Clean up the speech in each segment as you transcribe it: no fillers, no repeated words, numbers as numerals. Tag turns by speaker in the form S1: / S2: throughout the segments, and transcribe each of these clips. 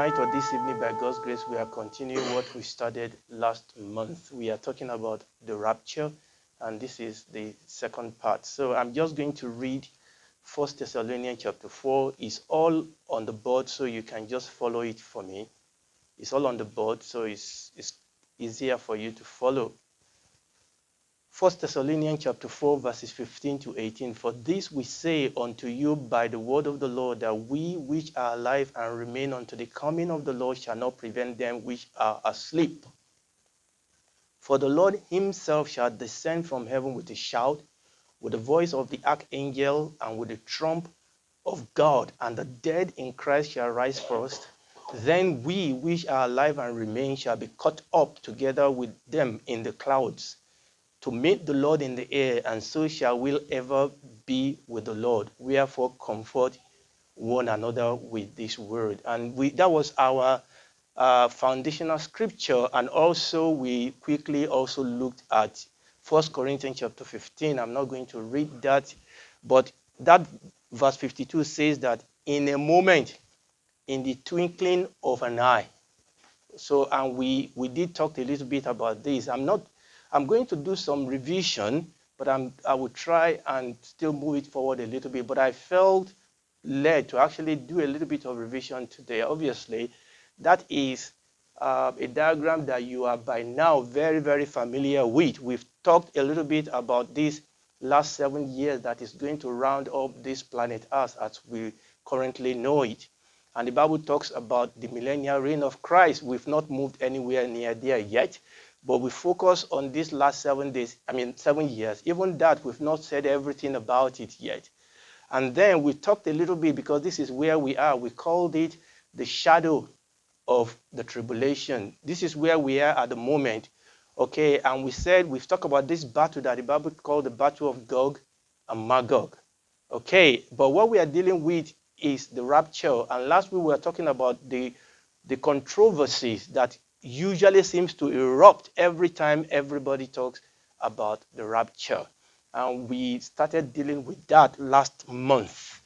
S1: tonight or this evening, by God's grace, we are continuing what we started last month. We are talking about the rapture, and this is the second part. So I'm just going to read 1 Thessalonians chapter 4. It's all on the board, so you can just follow it for me. It's all on the board, so it's easier for you to follow. 1 Thessalonians chapter 4, verses 15 to 18. For this we say unto you by the word of the Lord, that we which are alive and remain unto the coming of the Lord shall not prevent them which are asleep. For the Lord himself shall descend from heaven with a shout, with the voice of the archangel, and with the trump of God, and the dead in Christ shall rise first. Then we which are alive and remain shall be caught up together with them in the clouds, to meet the Lord in the air, and so shall we ever be with the Lord. Wherefore comfort one another with this word. And that was our foundational scripture. And also we quickly also looked at 1 Corinthians chapter 15. I'm not going to read that, but that verse 52 says that in a moment, in the twinkling of an eye. So, and we did talk a little bit about this. I'm going to do some revision, but I will try and still move it forward a little bit. But I felt led to actually do a little bit of revision today. Obviously, that is a diagram that you are by now very, very familiar with. We've talked a little bit about this last 7 years that is going to round up this planet Earth as we currently know it. And the Bible talks about the millennial reign of Christ. We've not moved anywhere near there yet, but we focus on these last 7 years. Even that, we've not said everything about it yet. And then we talked a little bit, because this is where we are. We called it the shadow of the tribulation. This is where we are at the moment. Okay, and we've talked about this battle that the Bible called the battle of Gog and Magog. Okay, but what we are dealing with is the rapture. And last week we were talking about the controversies that usually seems to erupt every time everybody talks about the rapture. And we started dealing with that last month.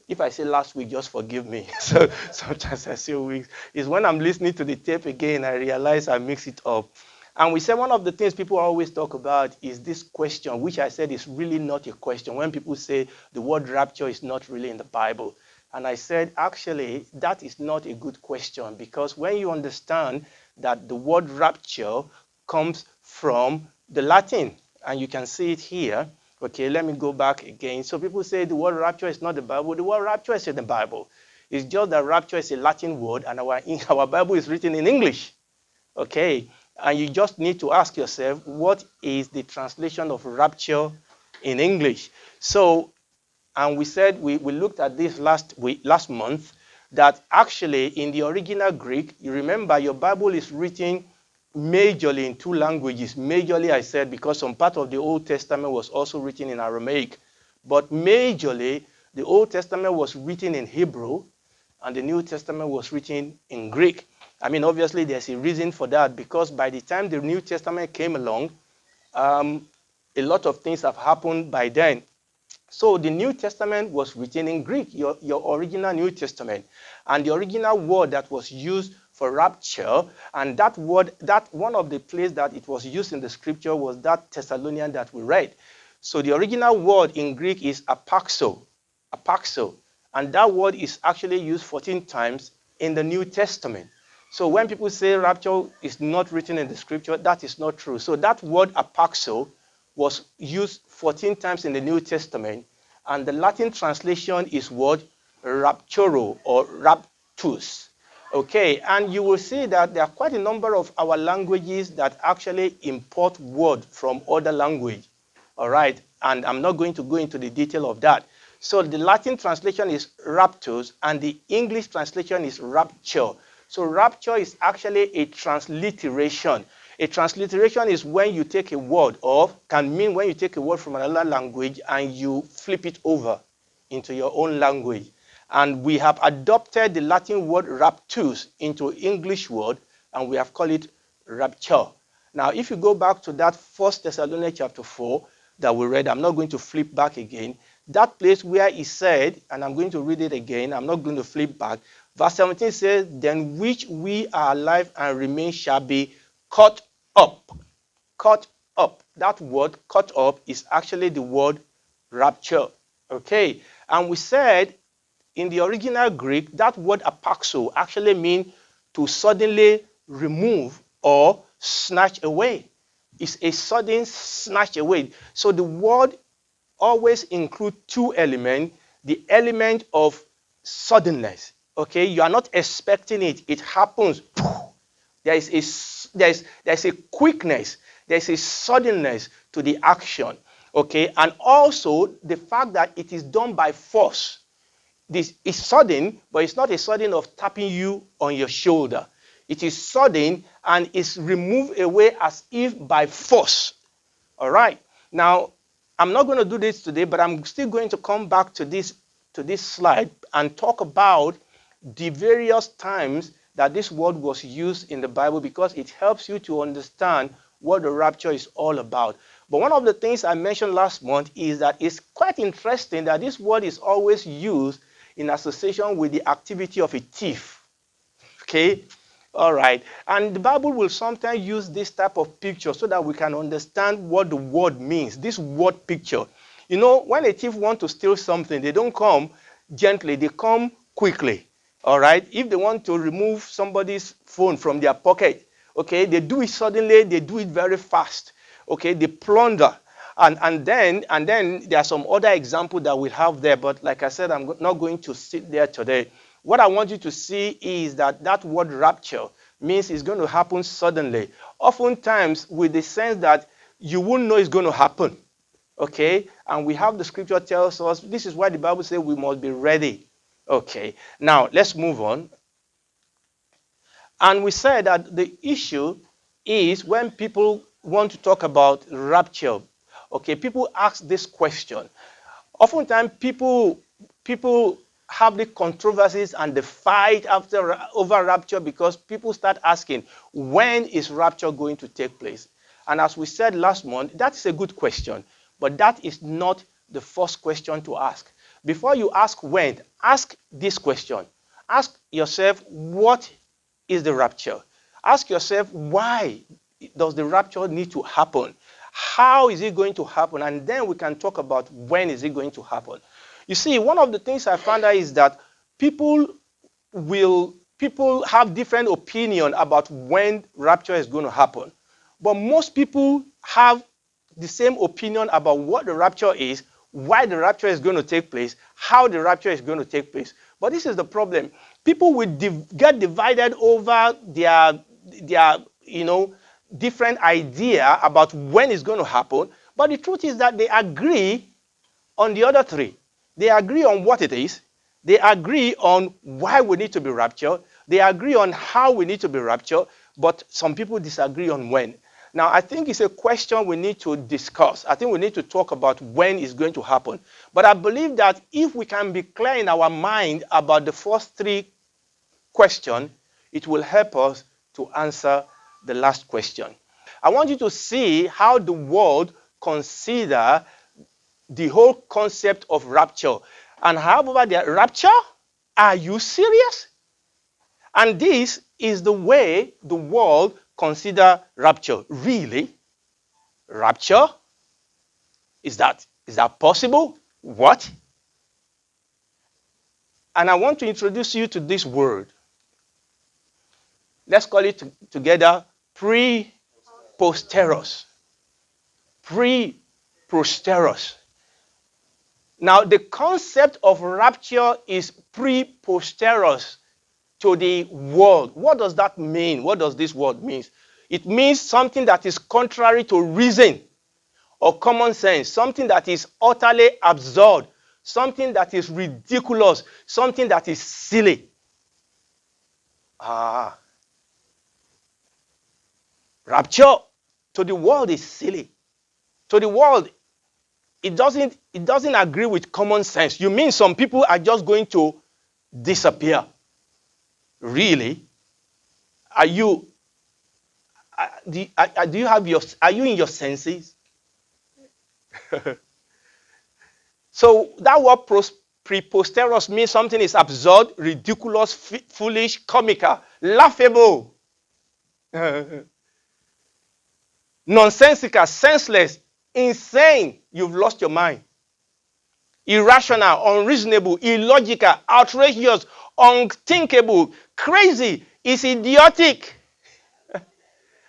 S1: If I say last week, just forgive me. So sometimes I say weeks. It's when I'm listening to the tape again, I realize I mix it up. And we said one of the things people always talk about is this question, which I said is really not a question. When people say the word rapture is not really in the Bible. And I said, actually, that is not a good question, because when you understand that the word rapture comes from the Latin, and you can see it here. Okay, let me go back again. So people say the word rapture is not the Bible. The word rapture is in the Bible. It's just that rapture is a Latin word, and our Bible is written in English. Okay, and you just need to ask yourself, what is the translation of rapture in English? So, and we said, we looked at this last month, that actually in the original Greek, you remember your Bible is written majorly in 2 languages. Majorly, I said, because some part of the Old Testament was also written in Aramaic. But majorly, the Old Testament was written in Hebrew, and the New Testament was written in Greek. I mean, obviously, there's a reason for that, because by the time the New Testament came along, a lot of things have happened by then. So the New Testament was written in Greek, your original New Testament. And the original word that was used for rapture, and that word, that one of the places that it was used in the scripture was that Thessalonian that we read. So the original word in Greek is apaxo. And that word is actually used 14 times in the New Testament. So when people say rapture is not written in the scripture, that is not true. So that word apaxo was used 14 times in the New Testament, and the Latin translation is what? Rapturo or raptus. Okay, and you will see that there are quite a number of our languages that actually import word from other language. All right, and I'm not going to go into the detail of that. So the Latin translation is raptus, and the English translation is rapture. So rapture is actually a transliteration. A transliteration is when you take a word, or can mean when you take a word from another language and you flip it over into your own language. And we have adopted the Latin word raptus into English word, and we have called it rapture. Now, if you go back to that 1 Thessalonians chapter 4 that we read, I'm not going to flip back again. That place where he said, and I'm going to read it again, I'm not going to flip back. Verse 17 says, then which we are alive and remain shall be caught up. Caught up. That word caught up is actually the word rapture. Okay. And we said in the original Greek, that word apaxo actually means to suddenly remove or snatch away. It's a sudden snatch away. So the word always includes two elements. The element of suddenness. Okay, you are not expecting it. It happens. There is a quickness. There is a suddenness to the action. Okay, and also the fact that it is done by force. This is sudden, but it's not a sudden of tapping you on your shoulder. It is sudden and is removed away as if by force. All right. Now, I'm not going to do this today, but I'm still going to come back to this slide and talk about the various times that this word was used in the Bible, because it helps you to understand what the rapture is all about. But one of the things I mentioned last month is that it's quite interesting that this word is always used in association with the activity of a thief. Okay? All right. And the Bible will sometimes use this type of picture so that we can understand what the word means. This word picture. You know, when a thief wants to steal something, they don't come gently, they come quickly. All right. If they want to remove somebody's phone from their pocket, okay, they do it suddenly, they do it very fast. Okay, they plunder. And then there are some other examples that we'll have there, but like I said, I'm not going to sit there today. What I want you to see is that that word rapture means it's going to happen suddenly. Oftentimes with the sense that you won't know it's going to happen. Okay? And we have the scripture tells us, this is why the Bible says we must be ready. Okay. Now, let's move on. And we said that the issue is when people want to talk about rapture. Okay, people ask this question. Oftentimes, people have the controversies and the fight over rapture because people start asking, when is rapture going to take place? And as we said last month, that's a good question, but that is not the first question to ask. Before you ask when, ask this question. Ask yourself, what is the rapture? Ask yourself, why does the rapture need to happen? How is it going to happen? And then we can talk about when is it going to happen. You see, one of the things I found out is that people people have different opinion about when rapture is going to happen. But most people have the same opinion about what the rapture is, why the rapture is going to take place, how the rapture is going to take place. But this is the problem. People will get divided over their different idea about when it's going to happen. But the truth is that they agree on the other three. They agree on what it is. They agree on why we need to be raptured. They agree on how we need to be raptured. But some people disagree on when. Now, I think it's a question we need to discuss. I think we need to talk about when it's going to happen. But I believe that if we can be clear in our mind about the first three questions, it will help us to answer the last question. I want you to see how the world consider the whole concept of rapture. And however, the rapture, are you serious? And this is the way the world consider rapture. Really? Rapture? Is that possible? What? And I want to introduce you to this word. Let's call it together pre-posterous. Pre-posterous. Now, the concept of rapture is pre-posterous to the world. What does that mean? What does this word mean? It means something that is contrary to reason or common sense, something that is utterly absurd, something that is ridiculous, something that is silly. Rapture to the world is silly. To the world, it doesn't agree with common sense. You mean some people are just going to disappear? Really? Are you are you in your senses? So that word preposterous means something is absurd, ridiculous, foolish, comical, laughable, nonsensical, senseless, insane. You've lost your mind. Irrational, unreasonable, illogical, outrageous, unthinkable, crazy, is idiotic.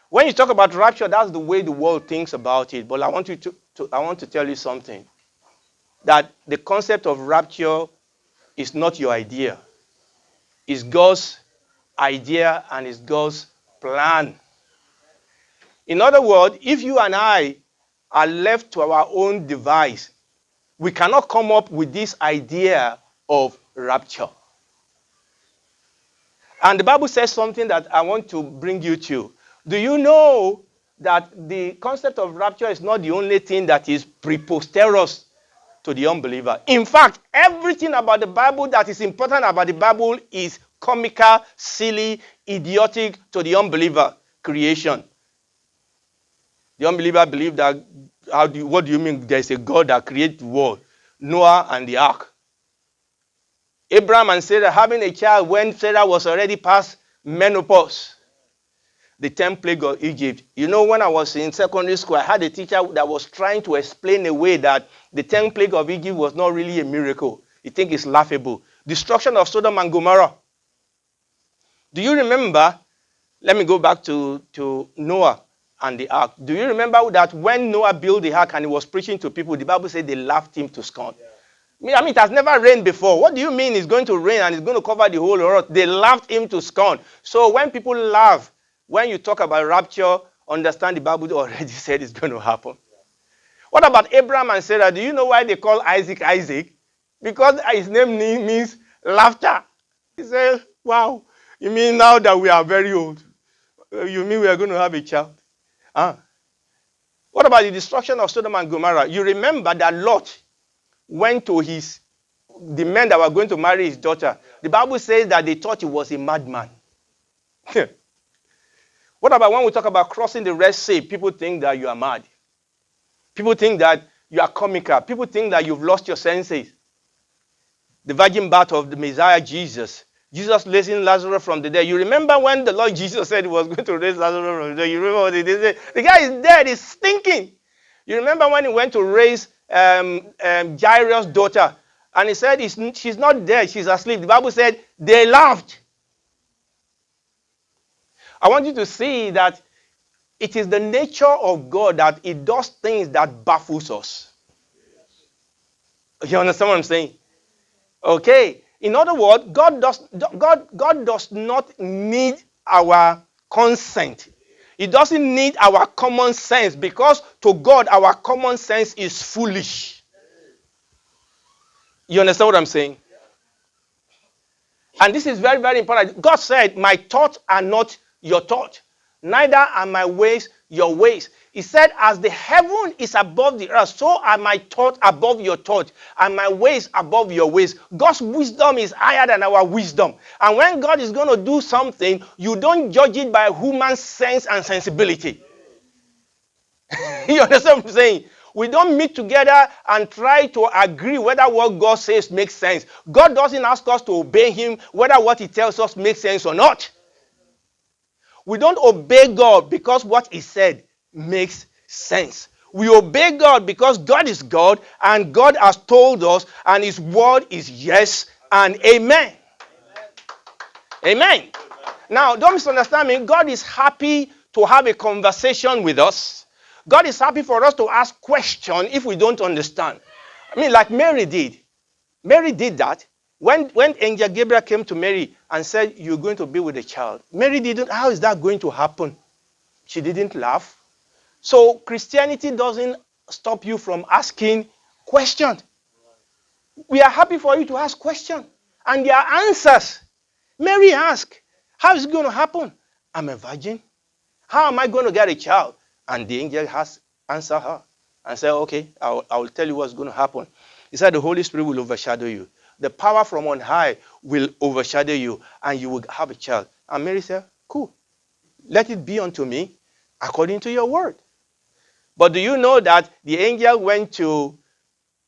S1: When you talk about rapture, that's the way the world thinks about it. But I want to tell you something. That the concept of rapture is not your idea. It's God's idea and it's God's plan. In other words, if you and I are left to our own device, we cannot come up with this idea of rapture. And the Bible says something that I want to bring you to. Do you know that the concept of rapture is not the only thing that is preposterous to the unbeliever? In fact, everything about the Bible that is important about the Bible is comical, silly, idiotic to the unbeliever creation. The unbeliever believe that, what do you mean there's a God that created the world? Noah and the ark. Abraham and Sarah having a child when Sarah was already past menopause. The 10th plague of Egypt. You know, when I was in secondary school, I had a teacher that was trying to explain away that the 10th plague of Egypt was not really a miracle. You think it's laughable. Destruction of Sodom and Gomorrah. Do you remember? Let me go back to Noah and the ark. Do you remember that when Noah built the ark and he was preaching to people, the Bible said they laughed him to scorn? Yeah. I mean, it has never rained before. What do you mean it's going to rain and it's going to cover the whole earth? They laughed him to scorn. So when people laugh, when you talk about rapture, understand the Bible already said it's going to happen. What about Abraham and Sarah? Do you know why they call Isaac Isaac? Because his name means laughter. He said, wow, you mean now that we are very old? You mean we are going to have a child? What about the destruction of Sodom and Gomorrah? You remember that Lot went to the men that were going to marry his daughter. The Bible says that they thought he was a madman. What about when we talk about crossing the Red Sea? People think that you are mad. People think that you are comical. People think that you've lost your senses. The virgin birth of the Messiah Jesus. Jesus raising Lazarus from the dead. You remember when the Lord Jesus said he was going to raise Lazarus from the dead? You remember what he did? The guy is dead. He's stinking. You remember when he went to raise Jairus' daughter? And he said she's not dead. She's asleep. The Bible said they laughed. I want you to see that it is the nature of God that it does things that baffles us. You understand what I'm saying? Okay. In other words, God does not need our consent. He doesn't need our common sense, because to God, our common sense is foolish. You understand what I'm saying? And this is very, very important. God said, my thoughts are not your thoughts, neither are my ways your ways. He said, as the heaven is above the earth, so are my thoughts above your thoughts, and my ways above your ways. God's wisdom is higher than our wisdom. And when God is going to do something, you don't judge it by human sense and sensibility. You understand what I'm saying? We don't meet together and try to agree whether what God says makes sense. God doesn't ask us to obey him whether what he tells us makes sense or not. We don't obey God because what he said makes sense. We obey God because God is God and God has told us, and his word is yes and amen. Amen. Now, don't misunderstand me. God is happy to have a conversation with us. God is happy for us to ask questions if we don't understand. I mean, like Mary did. Mary did that. When Angel Gabriel came to Mary and said, you're going to be with a child, Mary didn't, how is that going to happen? She didn't laugh. So Christianity doesn't stop you from asking questions. We are happy for you to ask questions. And there are answers. Mary asked, how is it going to happen? I'm a virgin. How am I going to get a child? And the angel has answered her and said, okay, I will tell you what's going to happen. He said, the Holy Spirit will overshadow you. The power from on high will overshadow you, and you will have a child. And Mary said, cool. Let it be unto me according to your word. But do you know that the angel went to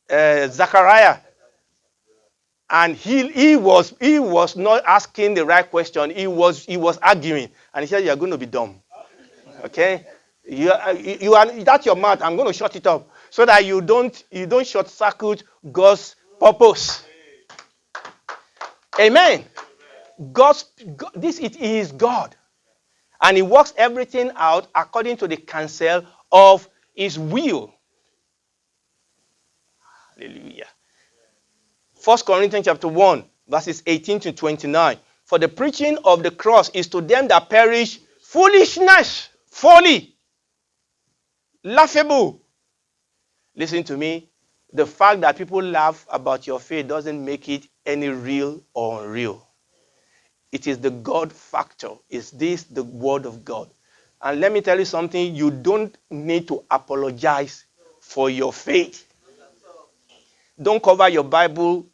S1: Zachariah. And he was not asking the right question. He was arguing. And he said, "You're going to be dumb. Okay? You are that's your mouth. I'm going to shut it up so that you don't short circuit God's purpose." Amen. It is God. And he works everything out according to the counsel of his will. Hallelujah. 1 Corinthians chapter 1, verses 18 to 29. For the preaching of the cross is to them that perish foolishness, folly, laughable. Listen to me. The fact that people laugh about your faith doesn't make it any real or unreal. It is the God factor. Is this the word of God? And let me tell you something. You don't need to apologize for your faith. Don't cover your Bible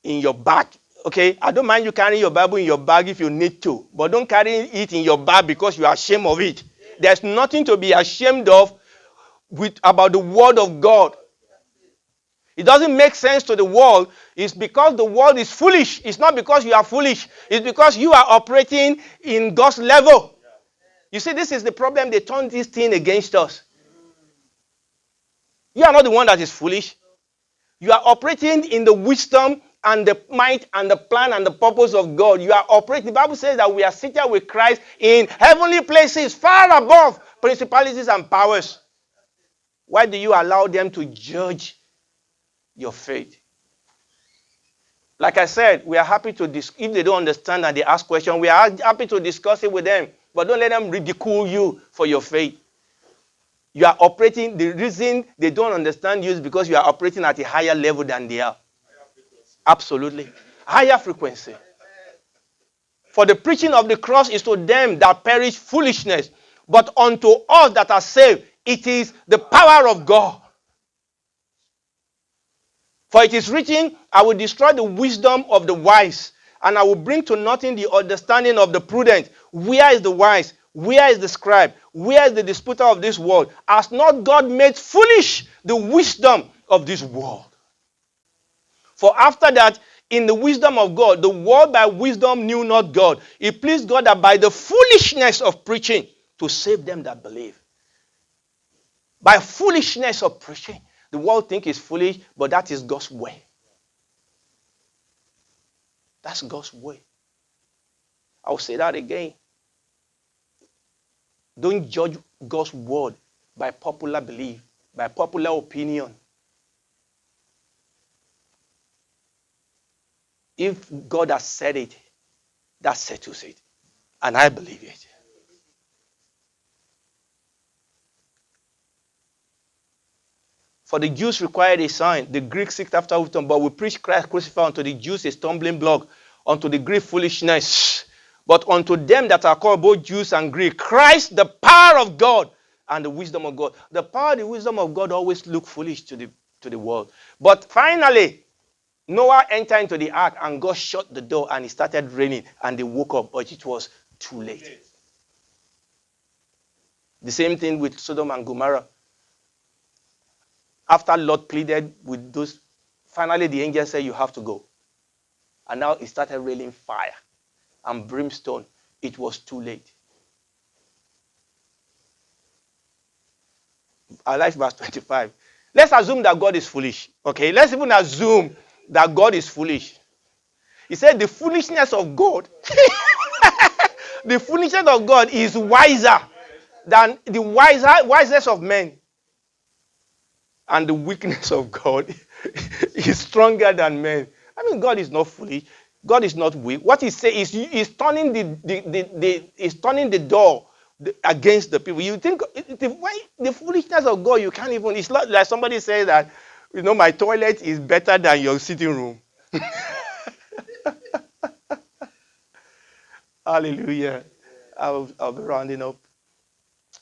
S1: in your bag. Okay? I don't mind you carrying your Bible in your bag if you need to. But don't carry it in your bag because you are ashamed of it. There's nothing to be ashamed of about the word of God. It doesn't make sense to the world. It's because the world is foolish. It's not because you are foolish. It's because you are operating in God's level. You see, this is the problem. They turn this thing against us. You are not the one that is foolish. You are operating in the wisdom and the might and the plan and the purpose of God. You are operating. The Bible says that we are seated with Christ in heavenly places, far above principalities and powers. Why do you allow them to judge your faith? Like I said, we are happy to if they don't understand and they ask questions, we are happy to discuss it with them. But don't let them ridicule you for your faith. You are operating, the reason they don't understand you is because you are operating at a higher level than they are. Absolutely. Higher frequency. For the preaching of the cross is to them that perish foolishness, but unto us that are saved, it is the power of God. For it is written, I will destroy the wisdom of the wise, and I will bring to nothing the understanding of the prudent. Where is the wise? Where is the scribe? Where is the disputer of this world? Has not God made foolish the wisdom of this world? For after that, in the wisdom of God, the world by wisdom knew not God. It pleased God that by the foolishness of preaching to save them that believe. By foolishness of preaching. The world think it's foolish, but that is God's way. That's God's way. I'll say that again. Don't judge God's word by popular belief, by popular opinion. If God has said it, that settles it. And I believe it. For the Jews required a sign, the Greeks seeked after wisdom, but we preach Christ crucified. Unto the Jews a stumbling block, unto the Greek foolishness. But unto them that are called both Jews and Greek, Christ the power of God and the wisdom of God. The power and the wisdom of God always look foolish to the world. But finally, Noah entered into the ark and God shut the door and it started raining and they woke up, but it was too late. The same thing with Sodom and Gomorrah. After Lot pleaded with those, finally the angel said, you have to go. And now it started raining fire and brimstone. It was too late. I like verse 25. Let's assume that God is foolish. Okay, let's even assume that God is foolish. He said the foolishness of God, the foolishness of God is wiser than the wisest of men. And the weakness of God is stronger than men. I mean, God is not foolish. God is not weak. What he says is he's turning the door against the people. You think the foolishness of God, you can't even. It's like somebody says that, my toilet is better than your sitting room. Hallelujah. I'll be rounding up.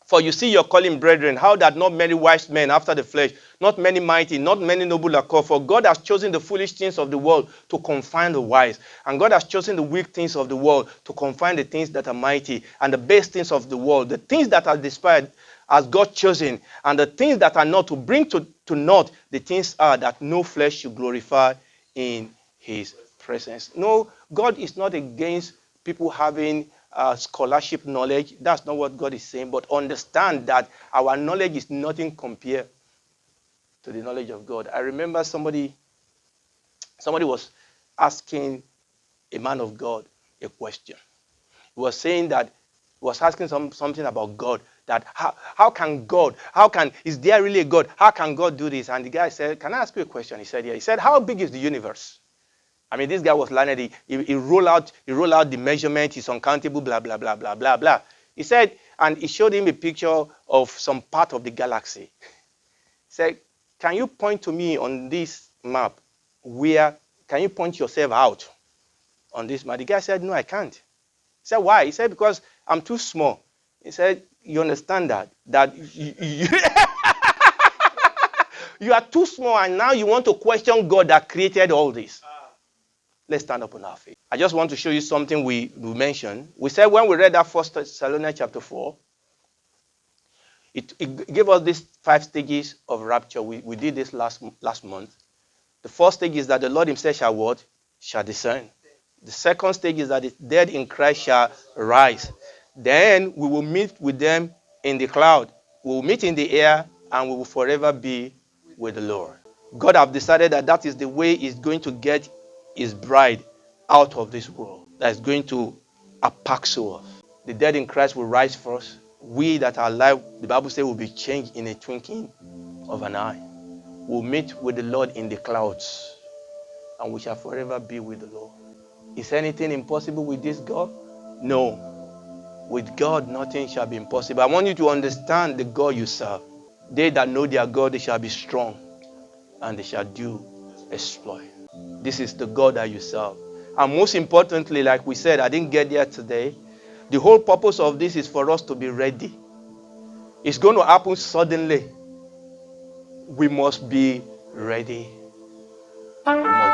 S1: For you see your calling, brethren, how that not many wise men after the flesh, not many mighty, not many noble are called. For God has chosen the foolish things of the world to confine the wise. And God has chosen the weak things of the world to confine the things that are mighty. And the base things of the world, the things that are despised as God chosen, and the things that are not to bring to naught the things are that no flesh should glorify in his presence. No, God is not against people having scholarship knowledge. That's not what God is saying. But understand that our knowledge is nothing compared to the knowledge of God. I remember somebody was asking a man of God a question. He was saying that he was asking something about God, that how can God, is there really a God? How can God do this? And the guy said, can I ask you a question? He said, yeah. He said, how big is the universe? I mean, this guy was learned. He rolled out the measurement. It's uncountable, blah, blah, blah, blah, blah, blah. He said, and he showed him a picture of some part of the galaxy. He said, can you point to me on this map can you point yourself out on this map? The guy said, no, I can't. He said, why? He said, because I'm too small. He said, you understand that you are too small, and now you want to question God that created all this. Let's stand up on our feet. I just want to show you something we mentioned. We said when we read that 1 Thessalonians chapter 4, it gave us these 5 stages of rapture. We did this last month. The first stage is that the Lord himself shall what? Shall descend. The second stage is that the dead in Christ shall rise. Then we will meet with them in the cloud. We will meet in the air, and we will forever be with the Lord. God have decided that is the way he's going to get his bride out of this world. That is going to apaxo us. The dead in Christ will rise first. We that are alive, the Bible says, will be changed in a twinkling of an eye. We'll meet with the Lord in the clouds, and we shall forever be with the Lord. Is anything impossible with this God? No. With God, nothing shall be impossible. I want you to understand the God you serve. They that know their God, they shall be strong, and they shall do exploit. This is the God that you serve. And most importantly, like we said, I didn't get there today. The whole purpose of this is for us to be ready. It's going to happen suddenly. We must be ready. We must